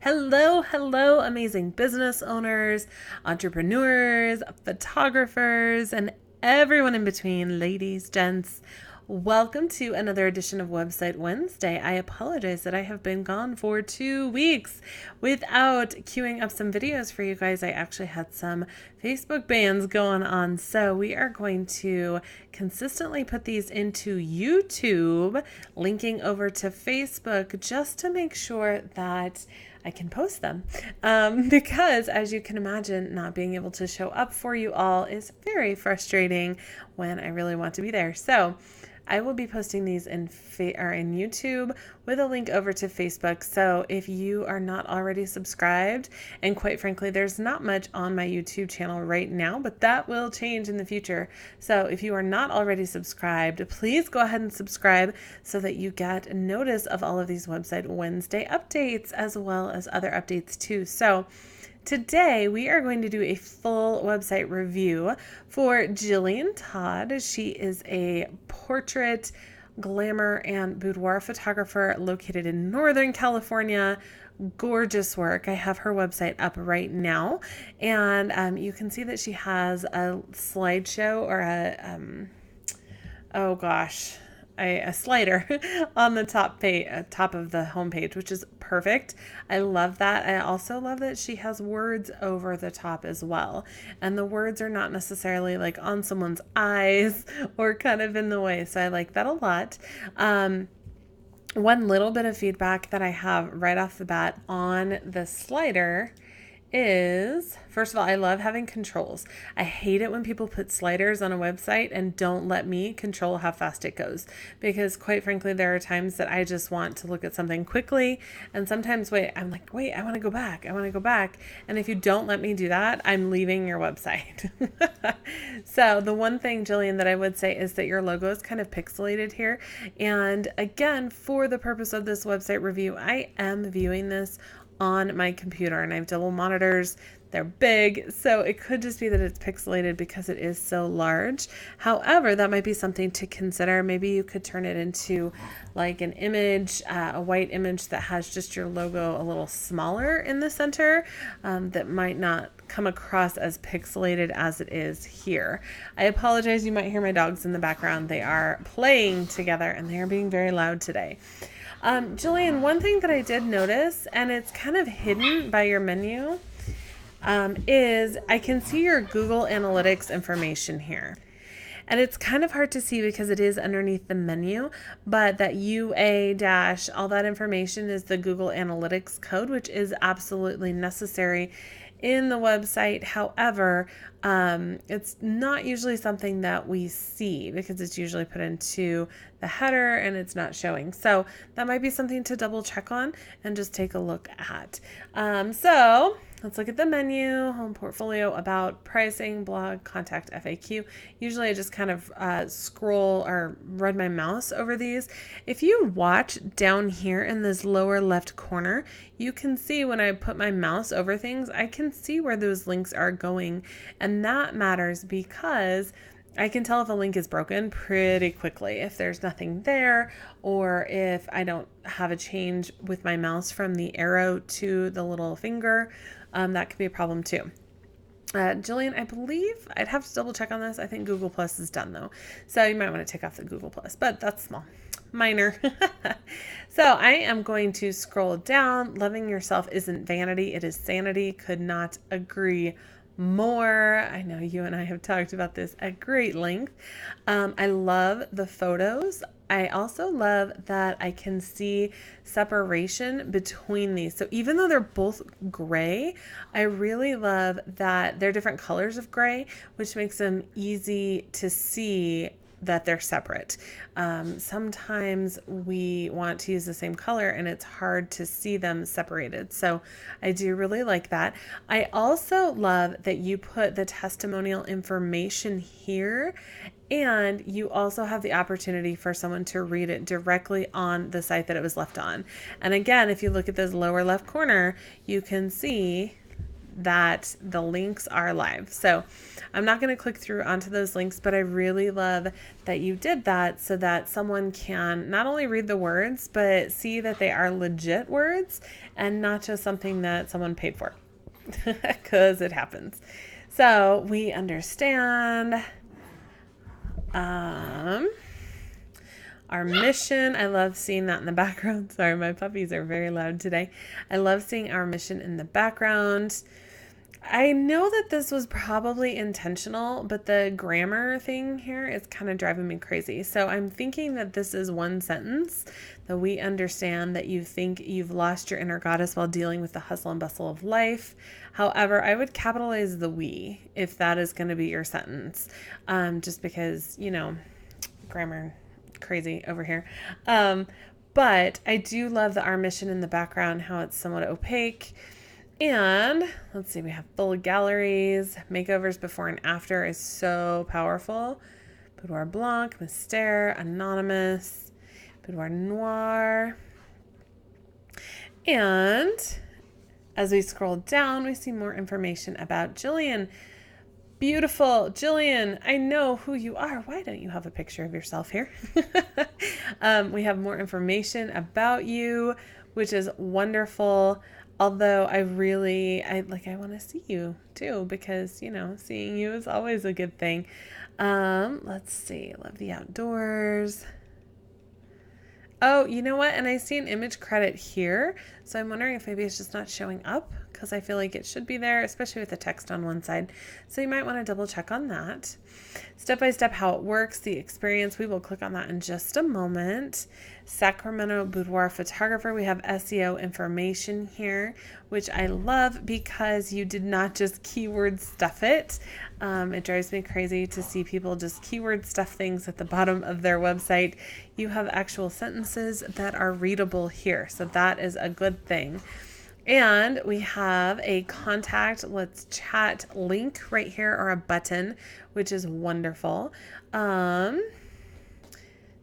Hello, hello, amazing business owners, entrepreneurs, photographers, and everyone in between, ladies, gents. Welcome to another edition of Website Wednesday. I apologize that I have been gone for 2 weeks without queuing up some videos for you guys. I actually had some Facebook bans going on, so we are going to consistently put these into YouTube, linking over to Facebook just to make sure that I can post them. Because as you can imagine, not being able to show up for you all is very frustrating when I really want to be there. So I will be posting these in YouTube with a link over to Facebook. So if you are not already subscribed, and quite frankly, there's not much on my YouTube channel right now, but that will change in the future. So if you are not already subscribed, please go ahead and subscribe so that you get notice of all of these Website Wednesday updates as well as other updates too. So today, we are going to do a full website review for Jillian Todd. She is a portrait, glamour, and boudoir photographer located in Northern California. Gorgeous work. I have her website up right now, and you can see that she has a slideshow or a slider on the top of the homepage, which is perfect. I love that. I also love that she has words over the top as well. And the words are not necessarily like on someone's eyes or kind of in the way. So I like that a lot. One little bit of feedback that I have right off the bat on the slider is, first of all, I love having controls. I hate it when people put sliders on a website and don't let me control how fast it goes, because quite frankly, there are times that I just want to look at something quickly, and sometimes I'm like, wait, I want to go back. And if you don't let me do that, I'm leaving your website. So the one thing, Jillian, that I would say is that your logo is kind of pixelated here. And again, for the purpose of this website review, I am viewing this on my computer, and I have double monitors. They're big, so it could just be that it's pixelated because it is so large. However, that might be something to consider. Maybe you could turn it into like an image, a white image that has just your logo a little smaller in the center, that might not come across as pixelated as it is here. I apologize, you might hear my dogs in the background. They are playing together and they are being very loud today. Jillian, one thing that I did notice, and it's kind of hidden by your menu, is I can see your Google Analytics information here. And it's kind of hard to see because it is underneath the menu, but that UA dash, all that information is the Google Analytics code, which is absolutely necessary in the website. However, it's not usually something that we see because it's usually put into the header and it's not showing. So that might be something to double check on and just take a look at. So let's look at the menu: home, portfolio, about, pricing, blog, contact, FAQ. Usually I just kind of scroll or run my mouse over these. If you watch down here in this lower left corner, you can see when I put my mouse over things, I can see where those links are going. And that matters because I can tell if a link is broken pretty quickly if there's nothing there, or if I don't have a change with my mouse from the arrow to the little finger. That could be a problem too. Jillian, I believe I'd have to double check on this. I think Google Plus is done though. So you might want to take off the Google Plus, but that's small, minor. So I am going to scroll down. Loving yourself isn't vanity, it is sanity. Could not agree more. I know you and I have talked about this at great length. I love the photos. I also love that I can see separation between these. So even though they're both gray, I really love that they're different colors of gray, which makes them easy to see that they're separate. Sometimes we want to use the same color and it's hard to see them separated. So I do really like that. I also love that you put the testimonial information here, and you also have the opportunity for someone to read it directly on the site that it was left on. And again, if you look at this lower left corner, you can see that the links are live. So I'm not going to click through onto those links, but I really love that you did that so that someone can not only read the words, but see that they are legit words and not just something that someone paid for, because it happens. So we understand our mission. I love seeing that in the background. Sorry, my puppies are very loud today. I love seeing our mission in the background. I know that this was probably intentional, but the grammar thing here is kind of driving me crazy. So I'm thinking that this is one sentence, that we understand that you think you've lost your inner goddess while dealing with the hustle and bustle of life. However, I would capitalize the we if that is going to be your sentence, just because, grammar crazy over here. But I do love the our mission in the background, how it's somewhat opaque. And let's see, we have full galleries. Makeovers before and after is so powerful. Boudoir Blanc, Mystère, Anonymous, Boudoir Noir. And as we scroll down, we see more information about Jillian. Beautiful. Jillian, I know who you are. Why don't you have a picture of yourself here? We have more information about you, which is wonderful. Although I want to see you too, because, seeing you is always a good thing. Let's see. Love the outdoors. Oh, you know what? And I see an image credit here. So I'm wondering if maybe it's just not showing up, because I feel like it should be there, especially with the text on one side. So you might want to double check on that. Step by step, how it works, the experience. We will click on that in just a moment. Sacramento Boudoir Photographer. We have SEO information here, which I love because you did not just keyword stuff it. It drives me crazy to see people just keyword stuff things at the bottom of their website. You have actual sentences that are readable here. So that is a good thing. And we have a contact, let's chat link right here, or a button, which is wonderful.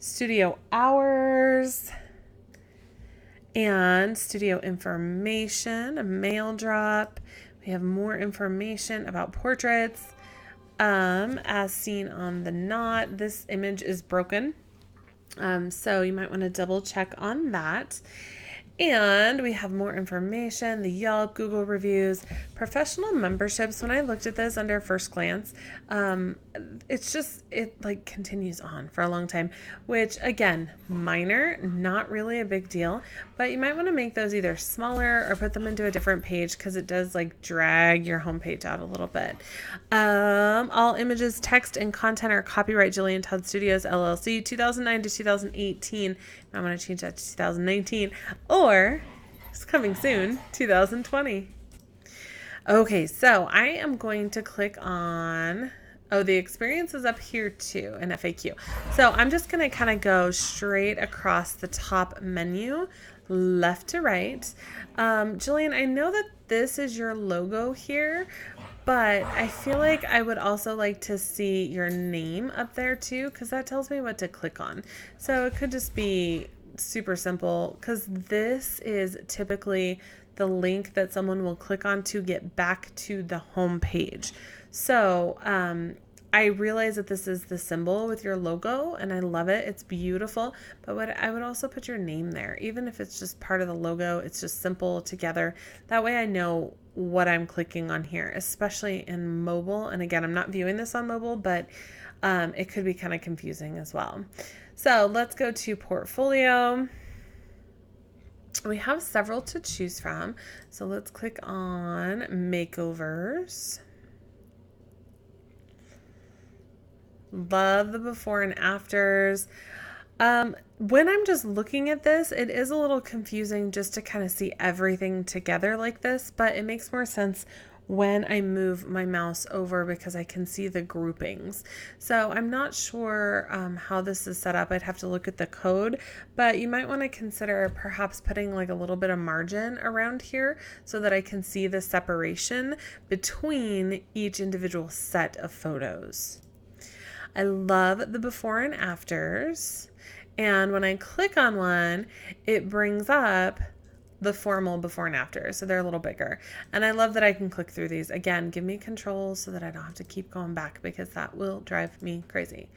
Studio hours and studio information, a mail drop. We have more information about portraits. As seen on the knot, this image is broken. So you might want to double check on that. And we have more information, the Yelp, Google reviews, professional memberships. When I looked at this under first glance, it continues on for a long time, which again, minor, not really a big deal, but you might want to make those either smaller or put them into a different page, because it does drag your homepage out a little bit. All images, text, and content are copyright Jillian Todd Studios, LLC, 2009 to 2018. I'm going to change that to 2019, or it's coming soon, 2020. Okay, so I am going to click on, the experience is up here too, an FAQ. So I'm just going to kind of go straight across the top menu, left to right. Jillian, I know that this is your logo here, but I feel like I would also like to see your name up there too, because that tells me what to click on. So it could just be super simple, because this is typically the link that someone will click on to get back to the home page. So I realize that this is the symbol with your logo, and I love it. It's beautiful. But I would also put your name there, even if it's just part of the logo. It's just simple together. That way I know what I'm clicking on here, especially in mobile. And again, I'm not viewing this on mobile, but it could be kind of confusing as well. So let's go to portfolio. We have several to choose from. So let's click on makeovers. Love the before and afters. When I'm just looking at this, it is a little confusing just to kind of see everything together like this, but it makes more sense when I move my mouse over, because I can see the groupings. So I'm not sure how this is set up. I'd have to look at the code, but you might want to consider perhaps putting a little bit of margin around here so that I can see the separation between each individual set of photos. I love the before and afters. And when I click on one, it brings up the formal before and after. So they're a little bigger. And I love that I can click through these. Again, give me control so that I don't have to keep going back because that will drive me crazy.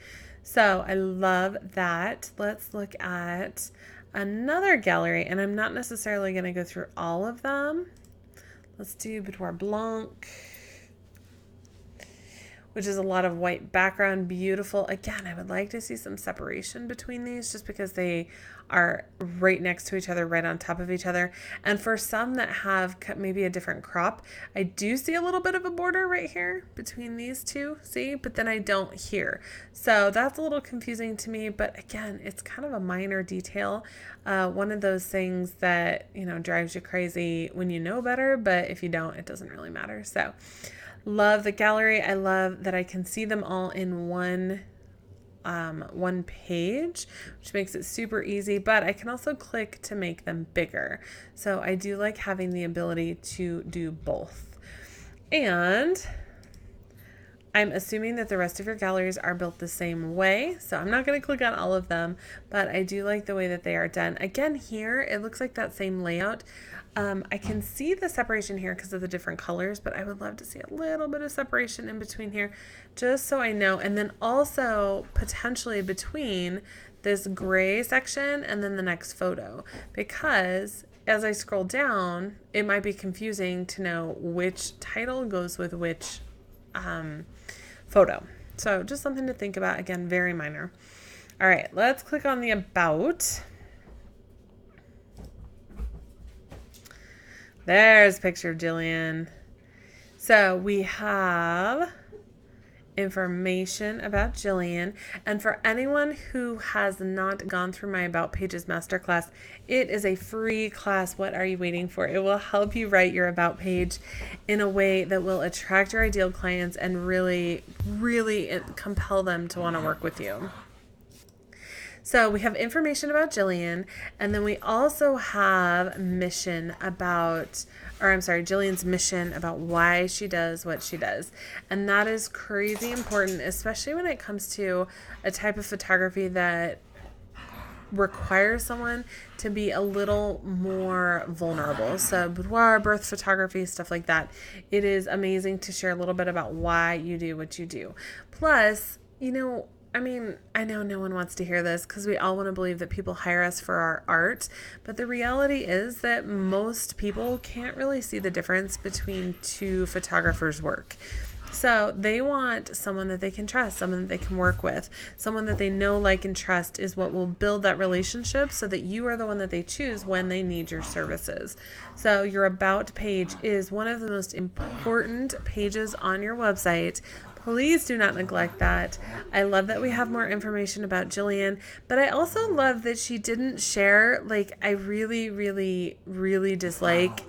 So I love that. Let's look at another gallery, and I'm not necessarily going to go through all of them. Let's do Boudoir Blanc, which is a lot of white background. Beautiful. Again, I would like to see some separation between these just because they are right next to each other, right on top of each other. And for some that have maybe a different crop, I do see a little bit of a border right here between these two, see? But then I don't here. So that's a little confusing to me, but again, it's kind of a minor detail. One of those things that, you know, drives you crazy when you know better, but if you don't, it doesn't really matter. So love the gallery. I love that I can see them all in one page, which makes it super easy, but I can also click to make them bigger. So I do like having the ability to do both. And I'm assuming that the rest of your galleries are built the same way. So I'm not going to click on all of them, but I do like the way that they are done. Again, here, it looks like that same layout. I can see the separation here because of the different colors, but I would love to see a little bit of separation in between here, just so I know. And then also potentially between this gray section and then the next photo, because as I scroll down, it might be confusing to know which title goes with which photo. So just something to think about. Again, very minor. All right, let's click on the About. There's a picture of Jillian. So we have information about Jillian. And for anyone who has not gone through my About Pages masterclass, it is a free class. What are you waiting for? It will help you write your About page in a way that will attract your ideal clients and really, really compel them to want to work with you. So we have information about Jillian, and then we also have Jillian's mission about why she does what she does. And that is crazy important, especially when it comes to a type of photography that requires someone to be a little more vulnerable. So boudoir, birth photography, stuff like that. It is amazing to share a little bit about why you do what you do. Plus, you know, I mean, I know no one wants to hear this because we all want to believe that people hire us for our art, but the reality is that most people can't really see the difference between two photographers' work. So they want someone that they can trust, someone that they can work with, someone that they know, like, and trust is what will build that relationship so that you are the one that they choose when they need your services. So your About page is one of the most important pages on your website. Please do not neglect that. I love that we have more information about Jillian, but I also love that she didn't share, like, I really, really, really dislike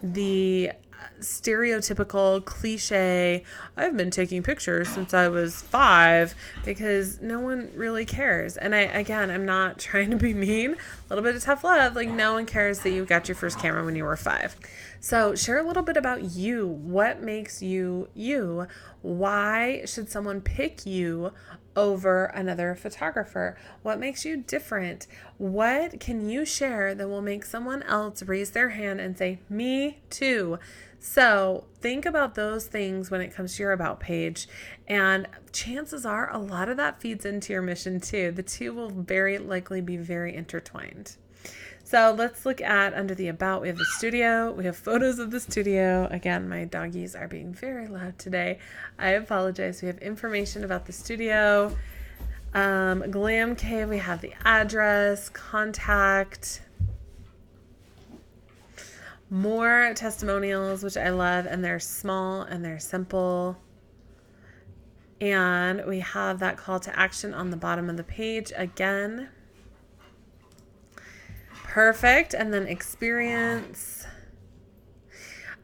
the stereotypical cliche, I've been taking pictures since I was 5, because no one really cares. And I'm not trying to be mean, a little bit of tough love, like no one cares that you got your first camera when you were 5. So share a little bit about you. What makes you you? Why should someone pick you over another photographer? What makes you different? What can you share that will make someone else raise their hand and say, me too? So think about those things when it comes to your About page, and chances are a lot of that feeds into your mission too. The two will very likely be very intertwined. So let's look at under the About. We have the studio. We have photos of the studio. Again, my doggies are being very loud today. I apologize. We have information about the studio. Glam Cave, we have the address, contact, more testimonials, which I love, and they're small and they're simple. And we have that call to action on the bottom of the page again. Perfect. And then experience.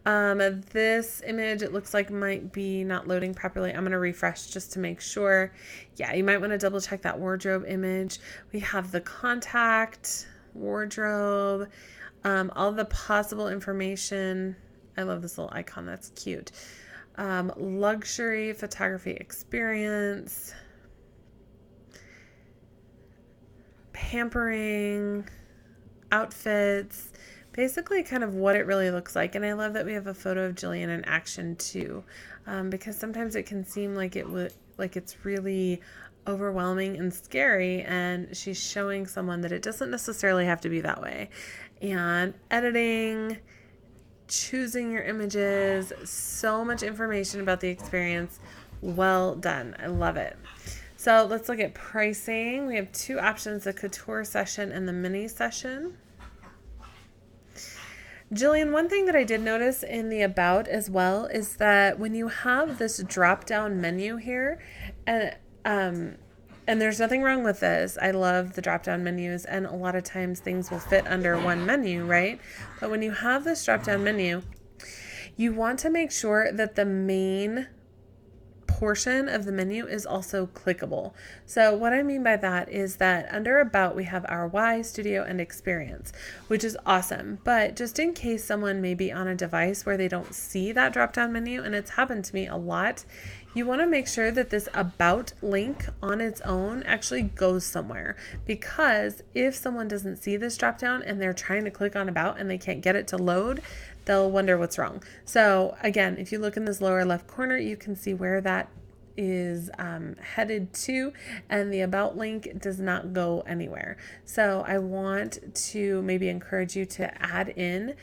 This image, it looks like might be not loading properly. I'm going to refresh just to make sure. Yeah, you might want to double check that wardrobe image. We have the contact, wardrobe, all the possible information. I love this little icon. That's cute. Luxury photography experience, pampering, outfits, basically kind of what it really looks like. And I love that we have a photo of Jillian in action too, because sometimes it can seem like it's really overwhelming and scary, and she's showing someone that it doesn't necessarily have to be that way. And editing, choosing your images, so much information about the experience. Well done. I love it. So let's look at pricing. We have two options, the couture session and the mini session. Jillian, one thing that I did notice in the about as well is that when you have this drop down menu here, and there's nothing wrong with this. I love the drop down menus, and a lot of times things will fit under one menu, right? But when you have this drop down menu, you want to make sure that the main portion of the menu is also clickable. So what I mean by that is that under about we have our why, studio, and experience, which is awesome. But just in case someone may be on a device where they don't see that drop down menu, and it's happened to me a lot, you want to make sure that this about link on its own actually goes somewhere, because if someone doesn't see this drop down and they're trying to click on about and they can't get it to load, they'll wonder what's wrong. So again, if you look in this lower left corner, you can see where that is headed to, and the about link does not go anywhere. So I want to maybe encourage you to add in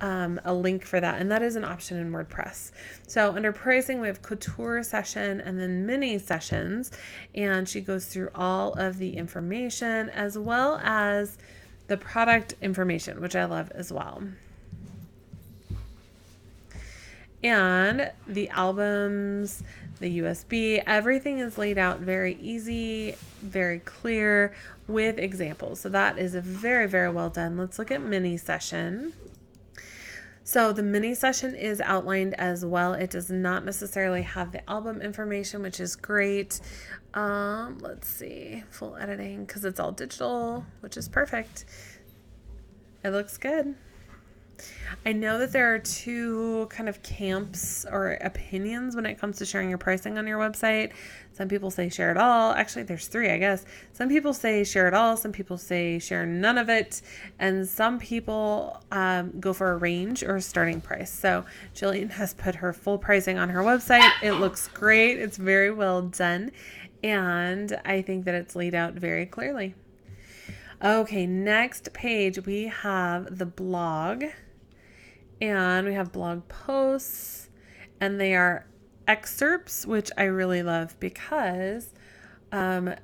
a link for that, and that is an option in WordPress. So under pricing, we have couture session and then mini sessions, and she goes through all of the information as well as the product information, which I love as well. And the albums, the USB, everything is laid out very easy, very clear with examples. So that is a very, very well done. Let's look at mini session. So the mini session is outlined as well. It does not necessarily have the album information, which is great. Let's see, full editing, because it's all digital, which is perfect. It looks good. I know that there are two kind of camps or opinions when it comes to sharing your pricing on your website. Some people say share it all. Actually, there's three, I guess. Some people say share it all. Some people say share none of it. And some people go for a range or a starting price. So Jillian has put her full pricing on her website. It looks great. It's very well done. And I think that it's laid out very clearly. Okay, next page, we have the blog. And we have blog posts, and they are excerpts, which I really love because I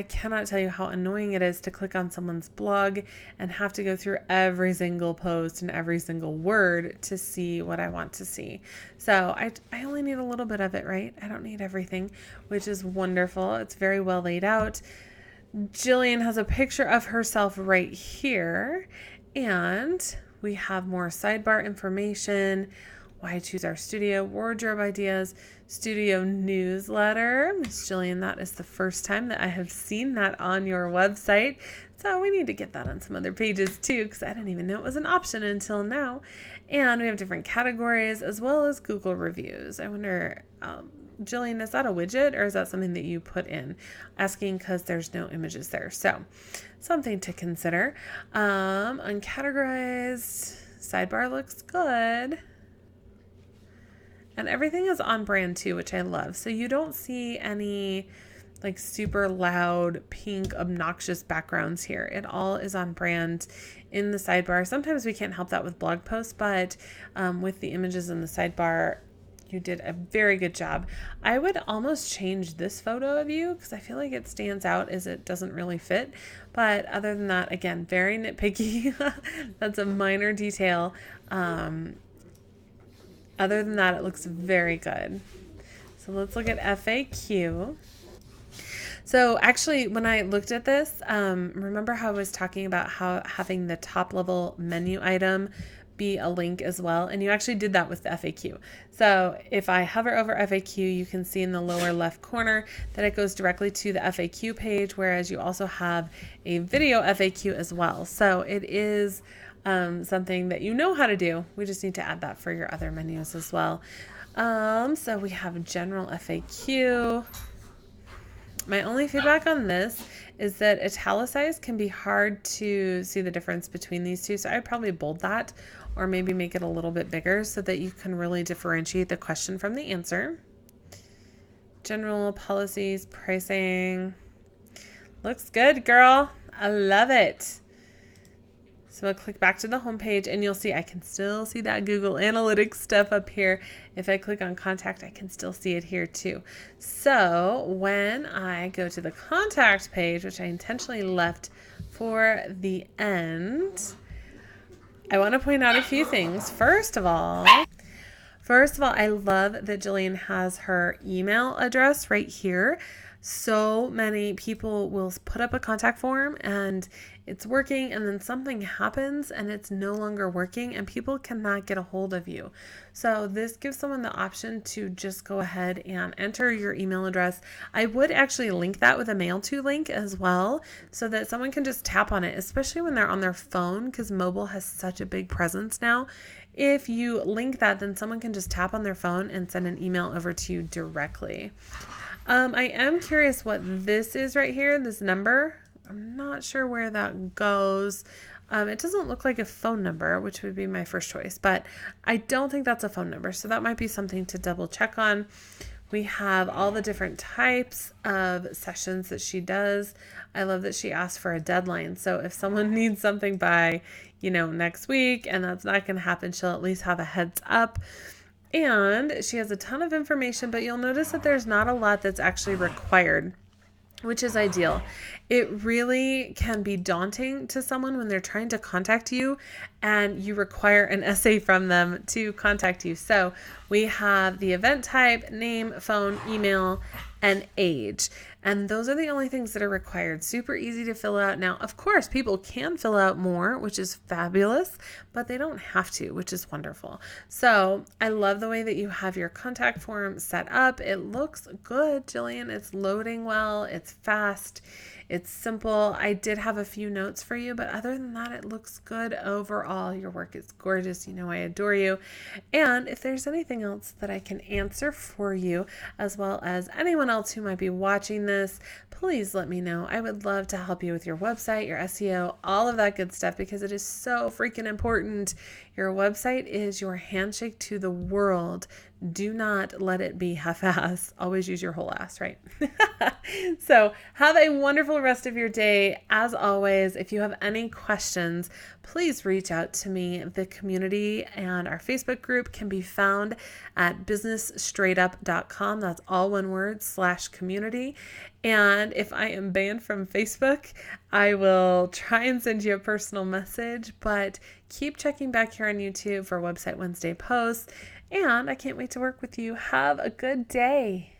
cannot tell you how annoying it is to click on someone's blog and have to go through every single post and every single word to see what I want to see. So I only need a little bit of it, right? I don't need everything, which is wonderful. It's very well laid out. Jillian has a picture of herself right here, and we have more sidebar information, why choose our studio, wardrobe ideas, studio newsletter. Miss Jillian, that is the first time that I have seen that on your website. So we need to get that on some other pages too, because I didn't even know it was an option until now. And we have different categories as well as Google reviews. I wonder, Jillian, is that a widget or is that something that you put in? Asking because there's no images there. So something to consider. Uncategorized sidebar looks good. And everything is on brand too, which I love. So you don't see any like super loud, pink, obnoxious backgrounds here. It all is on brand in the sidebar. Sometimes we can't help that with blog posts, but with the images in the sidebar, you did a very good job. I would almost change this photo of you because I feel like it stands out as it doesn't really fit. But other than that, again, very nitpicky. That's a minor detail. Other than that, it looks very good. So let's look at FAQ. So actually, when I looked at this, remember how I was talking about how having the top level menu item be a link as well, and you actually did that with the FAQ. So if I hover over FAQ, you can see in the lower left corner that it goes directly to the FAQ page, whereas you also have a video FAQ as well. So it is something that you know how to do. We just need to add that for your other menus as well. So we have general FAQ. My only feedback on this is that italicized can be hard to see the difference between these two. So I'd probably bold that or maybe make it a little bit bigger so that you can really differentiate the question from the answer. General policies, pricing. Looks good, girl. I love it. So I'll click back to the home page and you'll see I can still see that Google Analytics stuff up here. If I click on contact, I can still see it here too. So when I go to the contact page, which I intentionally left for the end, I want to point out a few things. First of all, I love that Jillian has her email address right here. So many people will put up a contact form and it's working, and then something happens and it's no longer working and people cannot get a hold of you. So this gives someone the option to just go ahead and enter your email address. I would actually link that with a mail to link as well so that someone can just tap on it, especially when they're on their phone, because mobile has such a big presence now. If you link that, then someone can just tap on their phone and send an email over to you directly. I am curious what this is right here, this number. I'm not sure where that goes. It doesn't look like a phone number, which would be my first choice, but I don't think that's a phone number. So that might be something to double check on. We have all the different types of sessions that she does. I love that she asks for a deadline. So if someone needs something by, next week, and that's not going to happen, she'll at least have a heads up. And she has a ton of information, but you'll notice that there's not a lot that's actually required, which is ideal. It really can be daunting to someone when they're trying to contact you and you require an essay from them to contact you. So we have the event type, name, phone, email, and age. And those are the only things that are required. Super easy to fill out. Now, of course, people can fill out more, which is fabulous, but they don't have to, which is wonderful. So I love the way that you have your contact form set up. It looks good, Jillian. It's loading well. It's fast. It's simple. I did have a few notes for you, but other than that, it looks good overall. Your work is gorgeous. I adore you. And if there's anything else that I can answer for you, as well as anyone else who might be watching this, please let me know. I would love to help you with your website, your SEO, all of that good stuff, because it is so freaking important. Your website is your handshake to the world. Do not let it be half-ass. Always use your whole ass, right? So have a wonderful rest of your day. As always, if you have any questions, please reach out to me. The community and our Facebook group can be found at businessstraightup.com. That's all one word, /community. And if I am banned from Facebook, I will try and send you a personal message, but keep checking back here on YouTube for Website Wednesday posts. And I can't wait to work with you. Have a good day.